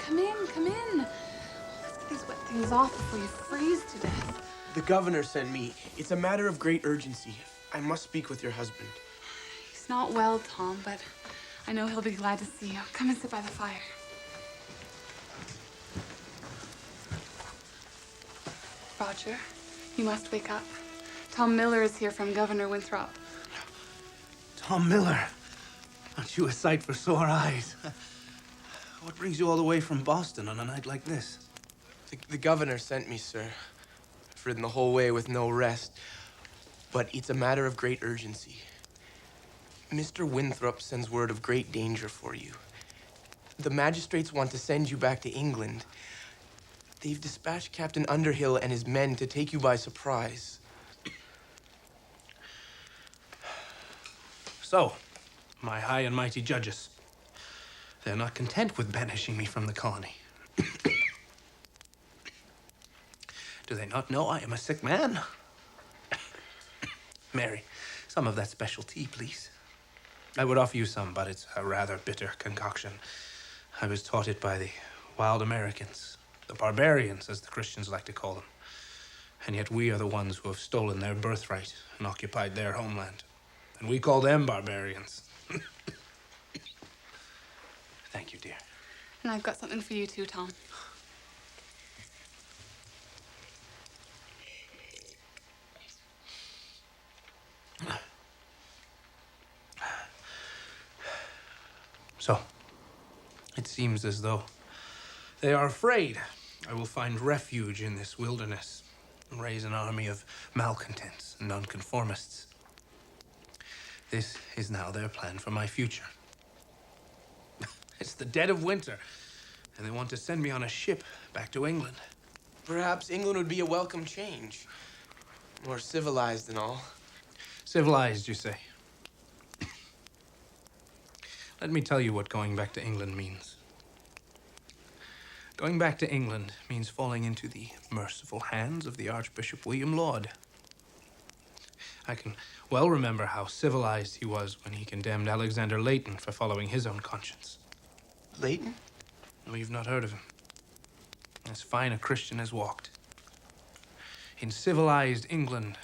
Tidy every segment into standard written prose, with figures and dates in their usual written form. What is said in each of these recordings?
come in, come in. Let's get these wet things off before you freeze to death. The governor sent me. It's a matter of great urgency. I must speak with your husband. He's not well, Tom, but I know he'll be glad to see you. Come and sit by the fire. Roger, you must wake up. Tom Miller is here from Governor Winthrop. Tom Miller, aren't you a sight for sore eyes? What brings you all the way from Boston on a night like this? The governor sent me, sir. I've ridden the whole way with no rest. But it's a matter of great urgency. Mr. Winthrop sends word of great danger for you. The magistrates want to send you back to England. They've dispatched Captain Underhill and his men to take you by surprise. So, my high and mighty judges, they're not content with banishing me from the colony. Do they not know I am a sick man? Mary, some of that special tea, please. I would offer you some, but it's a rather bitter concoction. I was taught it by the wild Americans, the barbarians, as the Christians like to call them. And yet we are the ones who have stolen their birthright and occupied their homeland. And we call them barbarians. Thank you, dear. And I've got something for you too, Tom. So, it seems as though they are afraid I will find refuge in this wilderness and raise an army of malcontents and nonconformists. This is now their plan for my future. It's the dead of winter, and they want to send me on a ship back to England. Perhaps England would be a welcome change. More civilized and all. Civilized, you say? Let me tell you what going back to England means. Going back to England means falling into the merciful hands of the Archbishop William Laud. I can well remember how civilized he was when he condemned Alexander Leighton for following his own conscience. Leighton? No, you've not heard of him. As fine a Christian as walked. In civilized England,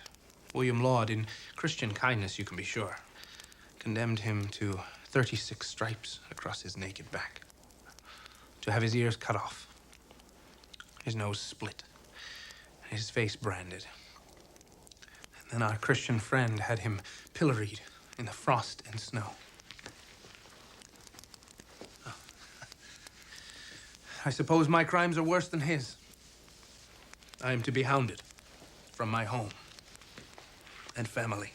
William Laud, in Christian kindness, you can be sure, condemned him to 36 stripes across his naked back, to have his ears cut off, his nose split, and his face branded. And then our Christian friend had him pilloried in the frost and snow. Oh. I suppose my crimes are worse than his. I am to be hounded from my home and family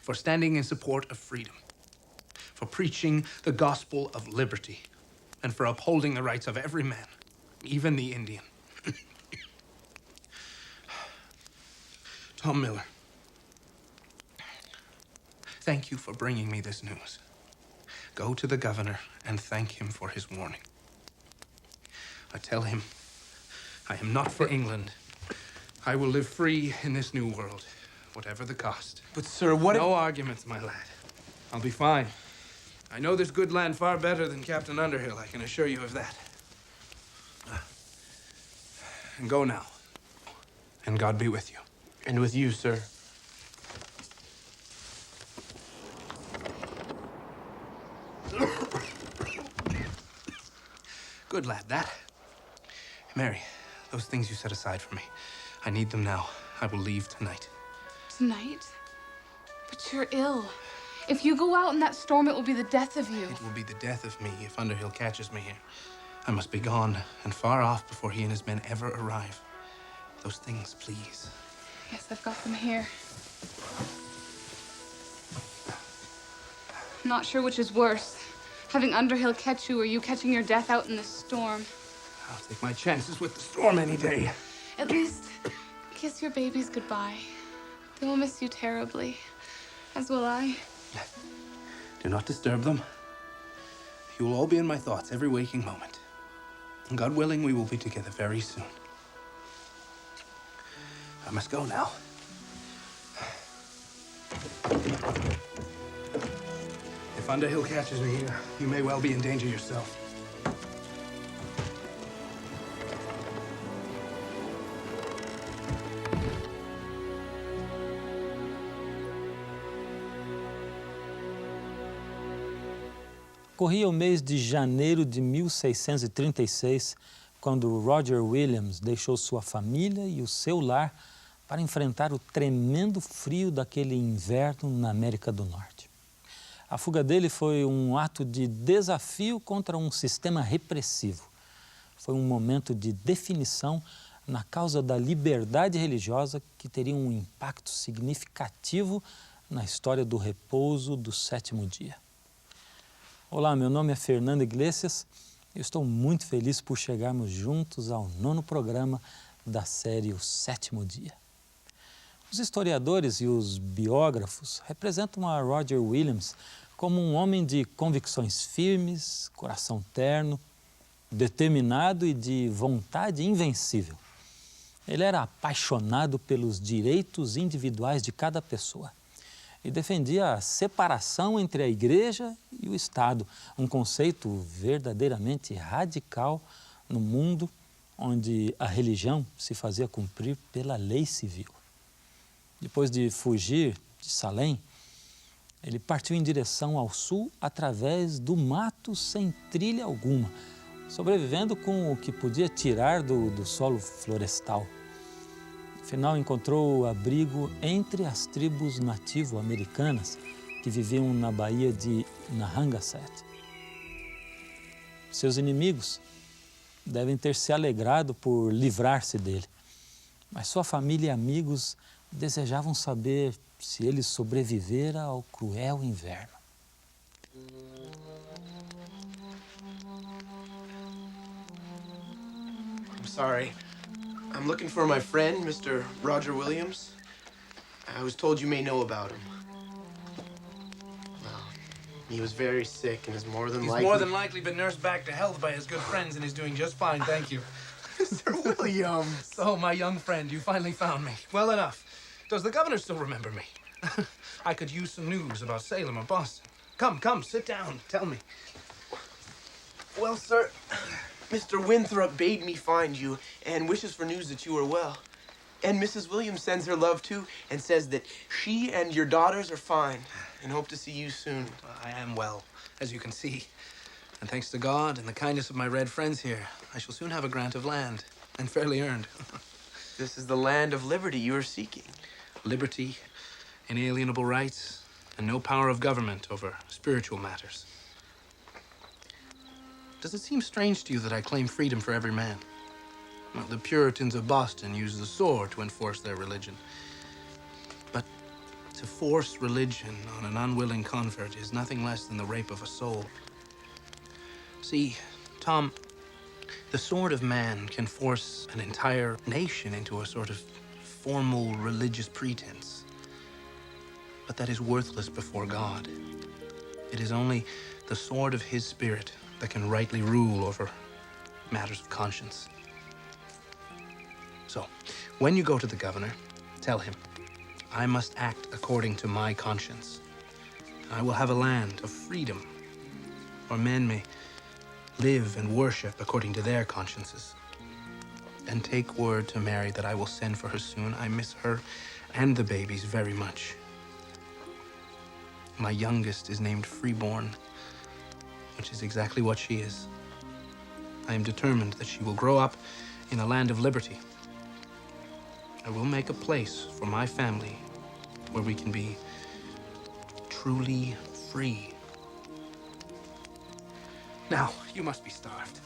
for standing in support of freedom, for preaching the gospel of liberty, and for upholding the rights of every man, even the Indian. Tom Miller, thank you for bringing me this news. Go to the governor and thank him for his warning. I tell him I am not for England. I will live free in this new world, whatever the cost. But, sir, what No arguments, my lad. I'll be fine. I know this good land far better than Captain Underhill, I can assure you of that. And go now. And God be with you. And with you, sir. Good lad, that. Mary, those things you set aside for me, I need them now. I will leave tonight. Tonight? But you're ill. If you go out in that storm, it will be the death of you. It will be the death of me if Underhill catches me here. I must be gone and far off before he and his men ever arrive. Those things, please. Yes, I've got them here. I'm not sure which is worse, having Underhill catch you or you catching your death out in this storm. I'll take my chances with the storm any day. At least, kiss your babies goodbye. They will miss you terribly, as will I. Do not disturb them. You will all be in my thoughts every waking moment. And God willing, we will be together very soon. I must go now. If Underhill catches me here, you may well be in danger yourself. Corria o mês de janeiro de 1636, quando Roger Williams deixou sua família e o seu lar para enfrentar o tremendo frio daquele inverno na América do Norte. A fuga dele foi um ato de desafio contra um sistema repressivo. Foi um momento de definição na causa da liberdade religiosa que teria um impacto significativo na história do repouso do sétimo dia. Olá, meu nome é Fernando Iglesias e estou muito feliz por chegarmos juntos ao 9º programa da série O Sétimo Dia. Os historiadores e os biógrafos representam a Roger Williams como um homem de convicções firmes, coração terno, determinado e de vontade invencível. Ele era apaixonado pelos direitos individuais de cada pessoa e defendia a separação entre a Igreja e o Estado, um conceito verdadeiramente radical no mundo onde a religião se fazia cumprir pela lei civil. Depois de fugir de Salém, ele partiu em direção ao sul através do mato sem trilha alguma, sobrevivendo com o que podia tirar do solo florestal. Afinal, encontrou abrigo entre as tribos nativo-americanas que viviam na baía de Narragansett. Seus inimigos devem ter se alegrado por livrar-se dele, mas sua família e amigos desejavam saber se ele sobrevivera ao cruel inverno. I'm sorry. I'm looking for my friend, Mr. Roger Williams. I was told you may know about him. Well, he was very sick and is more than likely... He's more than likely been nursed back to health by his good friends and is doing just fine, thank you. Mr. Williams! So, my young friend, you finally found me. Well enough. Does the governor still remember me? I could use some news about Salem or Boston. Come, sit down. Tell me. Well, sir, Mr. Winthrop bade me find you and wishes for news that you are well. And Mrs. Williams sends her love, too, and says that she and your daughters are fine and hope to see you soon. I am well, as you can see. And thanks to God and the kindness of my red friends here, I shall soon have a grant of land, and fairly earned. This is the land of liberty you are seeking. Liberty, inalienable rights, and no power of government over spiritual matters. Does it seem strange to you that I claim freedom for every man? Well, the Puritans of Boston used the sword to enforce their religion. But to force religion on an unwilling convert is nothing less than the rape of a soul. See, Tom, the sword of man can force an entire nation into a sort of formal religious pretense. But that is worthless before God. It is only the sword of his spirit that can rightly rule over matters of conscience. So, when you go to the governor, tell him, I must act according to my conscience. I will have a land of freedom, where men may live and worship according to their consciences. And take word to Mary that I will send for her soon. I miss her and the babies very much. My youngest is named Freeborn, which is exactly what she is. I am determined that she will grow up in a land of liberty. I will make a place for my family where we can be truly free. Now, you must be starved.